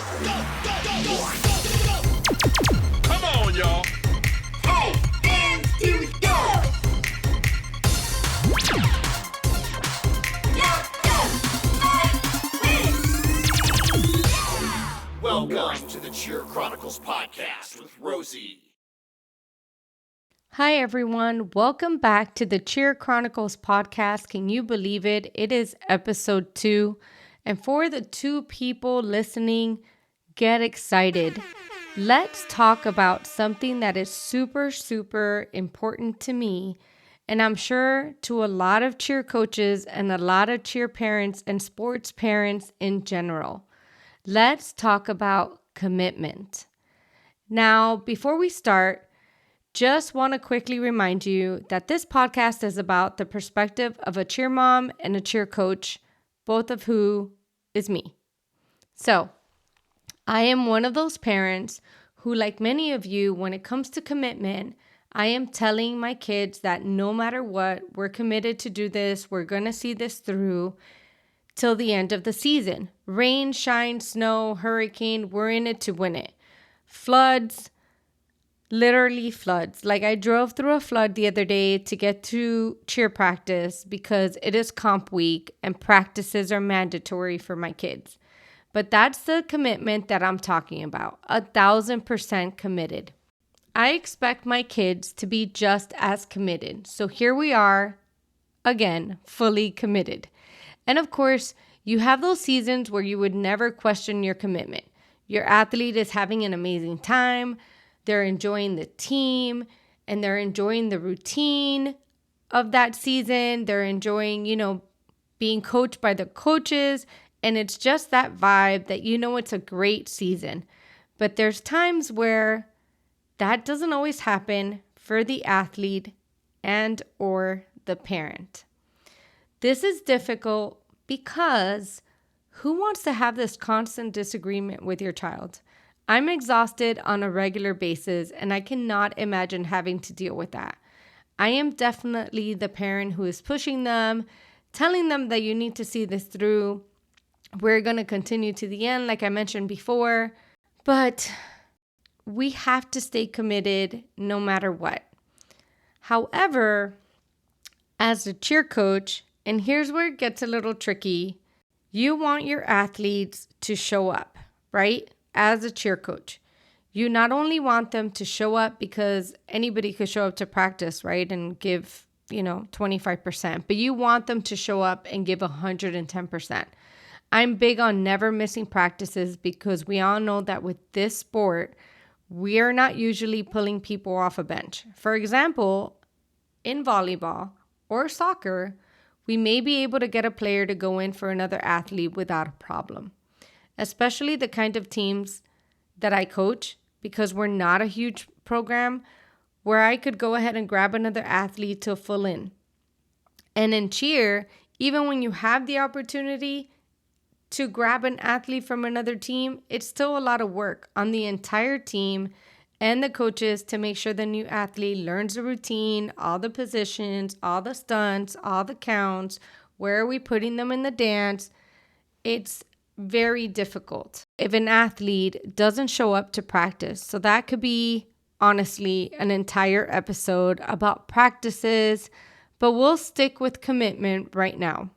Come on, y'all. Hey, hands to go! Welcome to the Cheer Chronicles podcast with Rosie. Hi, everyone. Welcome back to the Cheer Chronicles podcast. Can you believe it? It is episode 2. And for the 2 people listening, get excited. Let's talk about something that is super, super important to me. And I'm sure to a lot of cheer coaches and a lot of cheer parents and sports parents in general. Let's talk about commitment. Now, before we start, just want to quickly remind you that this podcast is about the perspective of a cheer mom and a cheer coach, both of who is me. So, I am one of those parents who, like many of you, when it comes to commitment, I am telling my kids that no matter what, we're committed to do this. We're going to see this through till the end of the season. Rain, shine, snow, hurricane, we're in it to win it. Floods, literally floods. Like I drove through a flood the other day to get to cheer practice because it is comp week and practices are mandatory for my kids. But that's the commitment that I'm talking about. 1,000% committed. I expect my kids to be just as committed. So here we are, again, fully committed. And of course, you have those seasons where you would never question your commitment. Your athlete is having an amazing time. They're enjoying the team and they're enjoying the routine of that season. They're enjoying, being coached by the coaches. And it's just that vibe that it's a great season. But there's times where that doesn't always happen for the athlete and or the parent. This is difficult because who wants to have this constant disagreement with your child? I'm exhausted on a regular basis, and I cannot imagine having to deal with that. I am definitely the parent who is pushing them, telling them that you need to see this through. We're going to continue to the end, like I mentioned before, but we have to stay committed no matter what. However, as a cheer coach, and here's where it gets a little tricky, you want your athletes to show up, right? As a cheer coach, you not only want them to show up because anybody could show up to practice, right? And give, 25%, but you want them to show up and give 110%. I'm big on never missing practices because we all know that with this sport, we are not usually pulling people off a bench. For example, in volleyball or soccer, we may be able to get a player to go in for another athlete without a problem. Especially the kind of teams that I coach, because we're not a huge program where I could go ahead and grab another athlete to fill in. And in cheer, even when you have the opportunity to grab an athlete from another team, it's still a lot of work on the entire team and the coaches to make sure the new athlete learns the routine, all the positions, all the stunts, all the counts, where are we putting them in the dance. It's very difficult if an athlete doesn't show up to practice. So that could be, honestly, an entire episode about practices, but we'll stick with commitment right now.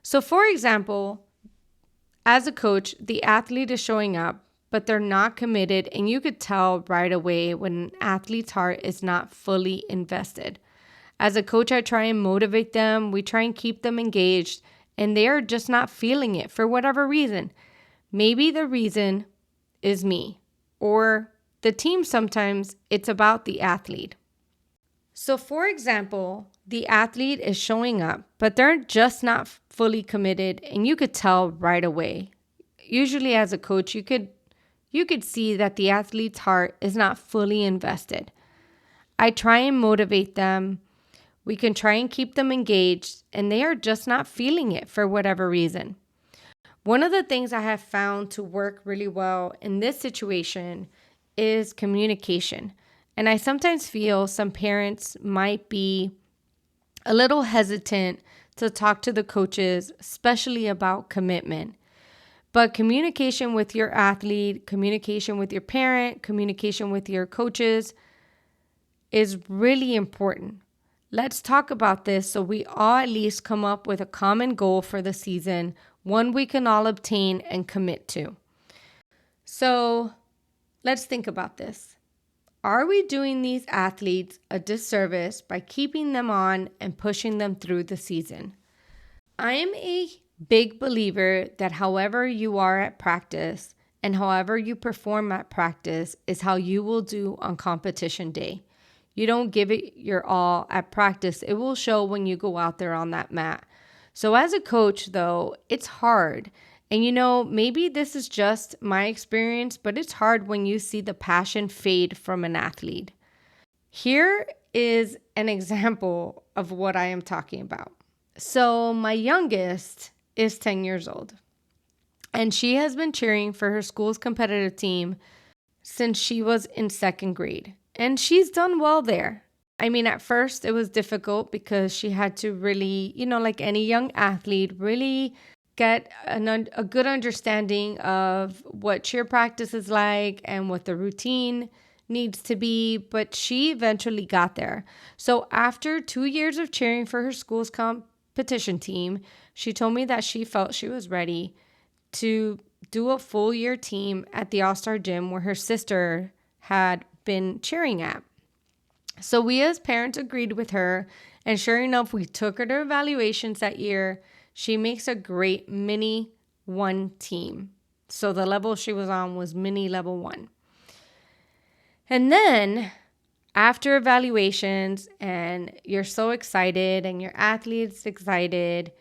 So for example, as a coach, the athlete is showing up, but they're not committed, and you could tell right away when an athlete's heart is not fully invested. As a coach, I try and motivate them. We try and keep them engaged, and they are just not feeling it for whatever reason. Maybe the reason is me or the team. Sometimes it's about the athlete. So for example, the athlete is showing up, but they're just not fully committed, and you could tell right away. Usually as a coach, you could see that the athlete's heart is not fully invested. I try and motivate them. We can try and keep them engaged, and they are just not feeling it for whatever reason. One of the things I have found to work really well in this situation is communication. And I sometimes feel some parents might be a little hesitant to talk to the coaches, especially about commitment. But communication with your athlete, communication with your parent, communication with your coaches is really important. Let's talk about this so we all at least come up with a common goal for the season, one we can all obtain and commit to. So let's think about this. Are we doing these athletes a disservice by keeping them on and pushing them through the season? I am a big believer that however you are at practice and however you perform at practice is how you will do on competition day. You don't give it your all at practice. It will show when you go out there on that mat. So as a coach, though, it's hard. And maybe this is just my experience, but it's hard when you see the passion fade from an athlete. Here is an example of what I am talking about. So my youngest is 10 years old, and she has been cheering for her school's competitive team since she was in second grade. And she's done well there. I mean, at first it was difficult because she had to really, like any young athlete, really get a good understanding of what cheer practice is like and what the routine needs to be. But she eventually got there. So after 2 years of cheering for her school's competition team, she told me that she felt she was ready to do a full year team at the All-Star Gym where her sister had been cheering at. So we as parents agreed with her, and sure enough, we took her to evaluations that year. She makes a great mini 1 team. So the level she was on was mini level 1. And then after evaluations, and you're so excited and your athlete's excited,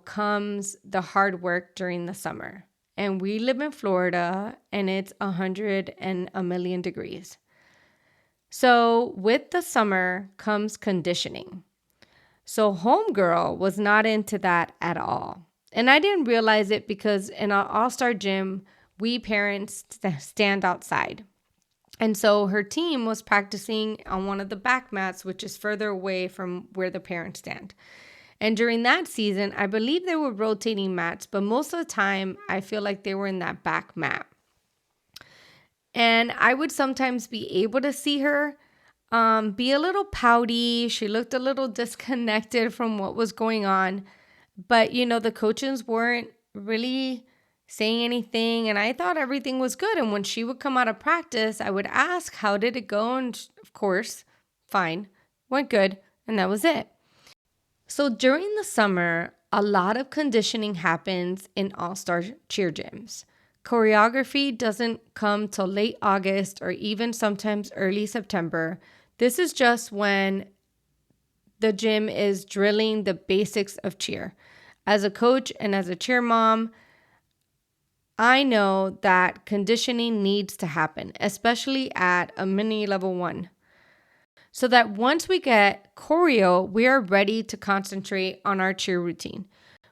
comes the hard work during the summer. And we live in Florida, and it's 100 and a million degrees. So with the summer comes conditioning. So homegirl was not into that at all. And I didn't realize it because in our All-Star Gym, we parents stand outside. And so her team was practicing on one of the back mats, which is further away from where the parents stand. And during that season, I believe they were rotating mats, but most of the time, I feel like they were in that back mat. And I would sometimes be able to see her be a little pouty. She looked a little disconnected from what was going on. But, the coaches weren't really saying anything. And I thought everything was good. And when she would come out of practice, I would ask, how did it go? And of course, fine, went good. And that was it. So during the summer, a lot of conditioning happens in all-star cheer gyms. Choreography doesn't come till late August or even sometimes early September. This is just when the gym is drilling the basics of cheer. As a coach and as a cheer mom, I know that conditioning needs to happen, especially at a mini level 1. So that once we get choreo, we are ready to concentrate on our cheer routine.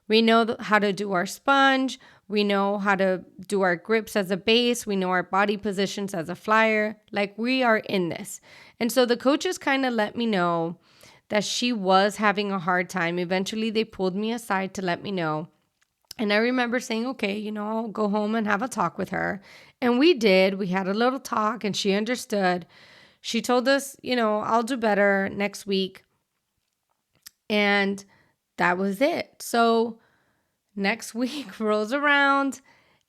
We know how to do our sponge. We know how to do our grips as a base. We know our body positions as a flyer. Like, we are in this. And so the coaches kind of let me know that she was having a hard time. Eventually, they pulled me aside to let me know. And I remember saying, okay, I'll go home and have a talk with her. And we did. We had a little talk and she understood. She told us, I'll do better next week. And that was it. So next week rolls around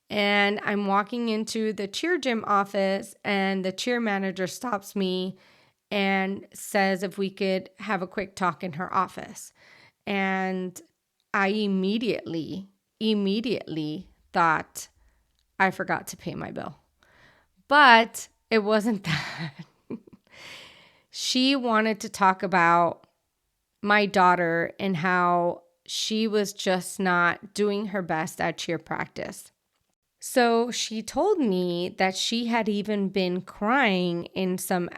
and I'm walking into the cheer gym office and the cheer manager stops me and says if we could have a quick talk in her office. And I immediately thought I forgot to pay my bill. But it wasn't that. She wanted to talk about my daughter and how she was just not doing her best at cheer practice. So she told me that she had even been crying in some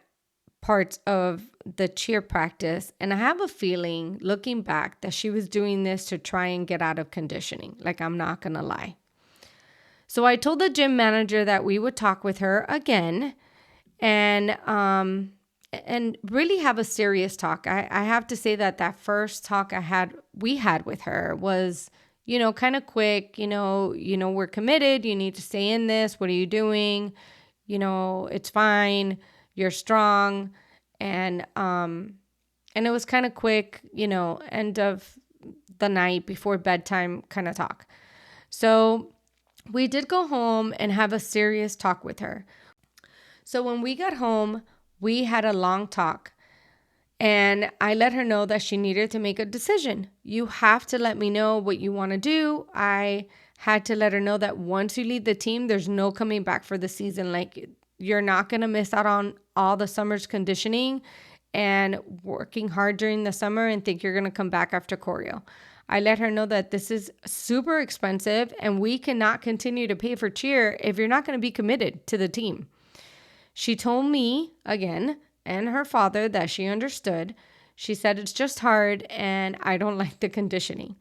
parts of the cheer practice. And I have a feeling, looking back, that she was doing this to try and get out of conditioning. Like, I'm not going to lie. So I told the gym manager that we would talk with her again and really have a serious talk. I have to say that first talk we had with her was, kind of quick, we're committed. You need to stay in this. What are you doing? It's fine. You're strong. And it was kind of quick, end of the night before bedtime kind of talk. So we did go home and have a serious talk with her. So when we got home, we had a long talk. And I let her know that she needed to make a decision. You have to let me know what you want to do. I had to let her know that once you leave the team, there's no coming back for the season. Like, you're not going to miss out on all the summer's conditioning and working hard during the summer and think you're going to come back after choreo. I let her know that this is super expensive and we cannot continue to pay for cheer if you're not going to be committed to the team. She told me, again, and her father, that she understood. She said, it's just hard and I don't like the conditioning.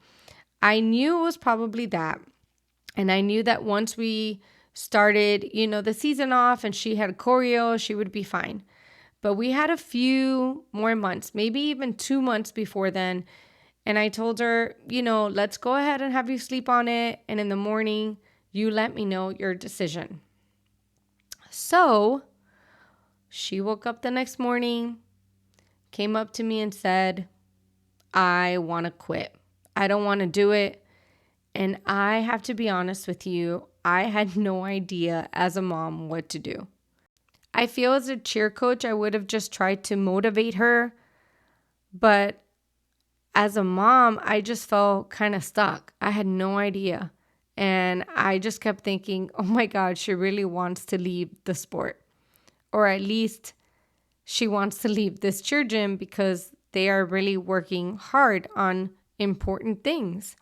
I knew it was probably that. And I knew that once we started, the season off and she had choreo, she would be fine. But we had a few more months, maybe even 2 months before then. And I told her, let's go ahead and have you sleep on it. And in the morning, you let me know your decision. So she woke up the next morning, came up to me and said, I want to quit. I don't want to do it. And I have to be honest with you, I had no idea as a mom what to do. I feel as a cheer coach, I would have just tried to motivate her. But as a mom, I just felt kind of stuck. I had no idea. And I just kept thinking, oh my God, she really wants to leave the sport. Or at least she wants to leave this cheer gym because they are really working hard on important things.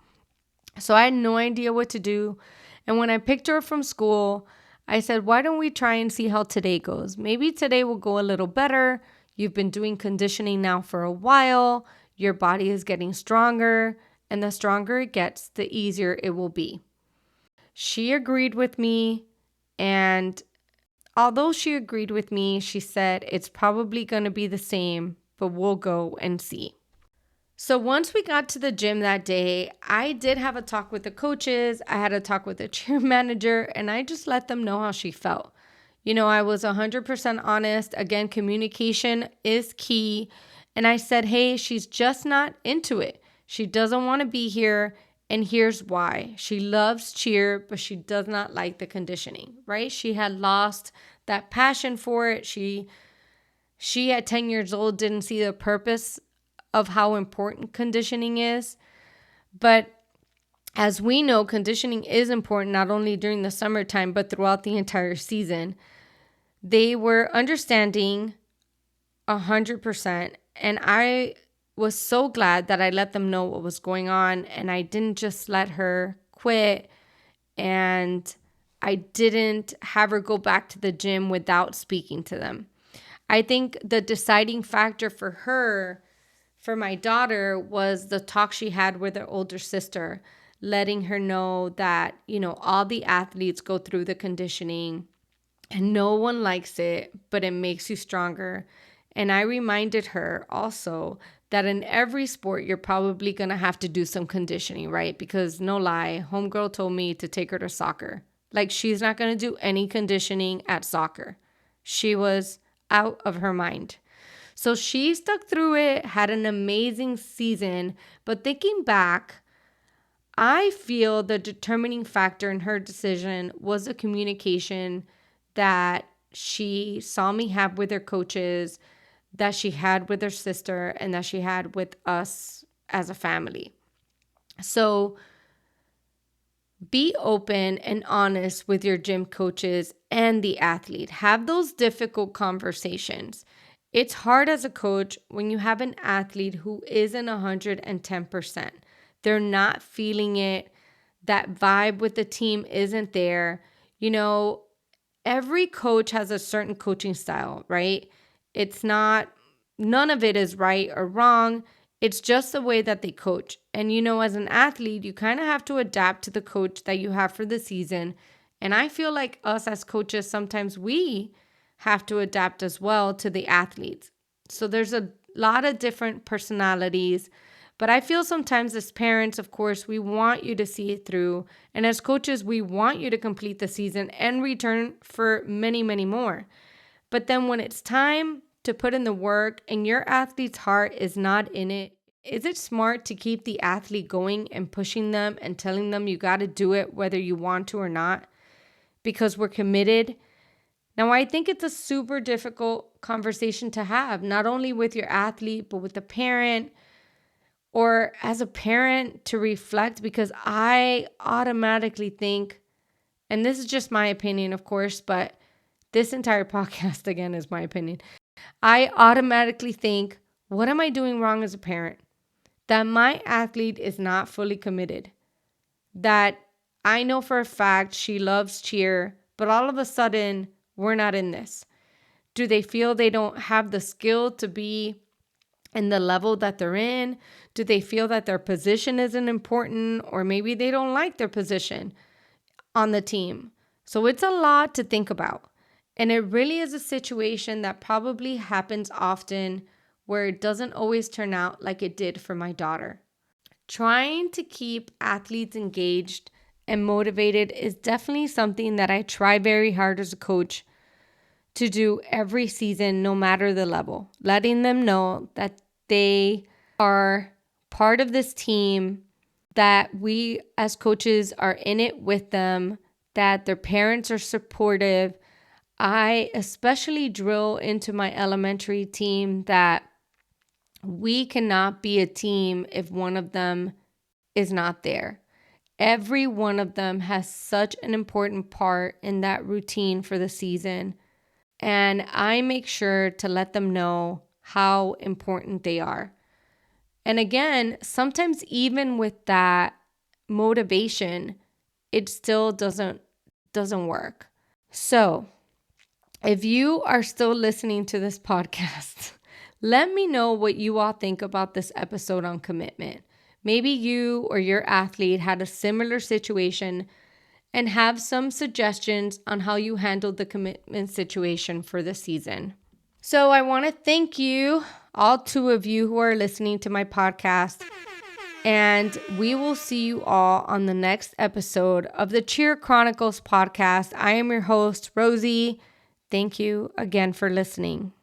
So I had no idea what to do. And when I picked her up from school, I said, why don't we try and see how today goes? Maybe today will go a little better. You've been doing conditioning now for a while. Your body is getting stronger. And the stronger it gets, the easier it will be. She agreed with me. And although she agreed with me, she said it's probably going to be the same, but we'll go and see. So once we got to the gym that day, I did have a talk with the coaches. I had a talk with the cheer manager, and I just let them know how she felt. I was 100% honest. Again, communication is key. And I said, hey, she's just not into it. She doesn't want to be here. And here's why. She loves cheer, but she does not like the conditioning, right? She had lost that passion for it. She at 10 years old didn't see the purpose of how important conditioning is. But as we know, conditioning is important not only during the summertime, but throughout the entire season. They were understanding 100%. And I was so glad that I let them know what was going on. And I didn't just let her quit. And I didn't have her go back to the gym without speaking to them. I think the deciding factor for her, for my daughter, was the talk she had with her older sister, letting her know that, all the athletes go through the conditioning and no one likes it, but it makes you stronger. And I reminded her also that in every sport, you're probably going to have to do some conditioning, right? Because no lie, homegirl told me to take her to soccer. Like, she's not going to do any conditioning at soccer. She was out of her mind. So she stuck through it, had an amazing season. But thinking back, I feel the determining factor in her decision was the communication that she saw me have with her coaches, that she had with her sister, and that she had with us as a family. So be open and honest with your gym coaches and the athlete. Have those difficult conversations. It's hard as a coach when you have an athlete who isn't 110%. They're not feeling it. That vibe with the team isn't there. Every coach has a certain coaching style, right? None of it is right or wrong. It's just the way that they coach. And as an athlete, you kind of have to adapt to the coach that you have for the season. And I feel like us as coaches, sometimes we have to adapt as well to the athletes. So there's a lot of different personalities, But I feel sometimes as parents, of course, we want you to see it through. And as coaches, we want you to complete the season and return for many, many more. But then when it's time to put in the work and your athlete's heart is not in it, is it smart to keep the athlete going and pushing them and telling them you got to do it whether you want to or not because we're committed? Now, I think it's a super difficult conversation to have, not only with your athlete, but with the parent, or as a parent to reflect, because I automatically think, and this is just my opinion, of course, but this entire podcast, again, is my opinion. I automatically think, what am I doing wrong as a parent? That my athlete is not fully committed. That I know for a fact she loves cheer, but all of a sudden, we're not in this. Do they feel they don't have the skill to be in the level that they're in? Do they feel that their position isn't important, or maybe they don't like their position on the team? So it's a lot to think about. And it really is a situation that probably happens often where it doesn't always turn out like it did for my daughter. Trying to keep athletes engaged and motivated is definitely something that I try very hard as a coach to do every season, no matter the level, letting them know that they are part of this team, that we as coaches are in it with them, that their parents are supportive. I especially drill into my elementary team that we cannot be a team if one of them is not there. Every one of them has such an important part in that routine for the season. And I make sure to let them know how important they are. And again, sometimes even with that motivation, it still doesn't work. So if you are still listening to this podcast, let me know what you all think about this episode on commitment. Maybe you or your athlete had a similar situation and have some suggestions on how you handled the commitment situation for the season. So I want to thank you, all two of you who are listening to my podcast, and we will see you all on the next episode of the Cheer Chronicles podcast. I am your host, Rosie. Thank you again for listening.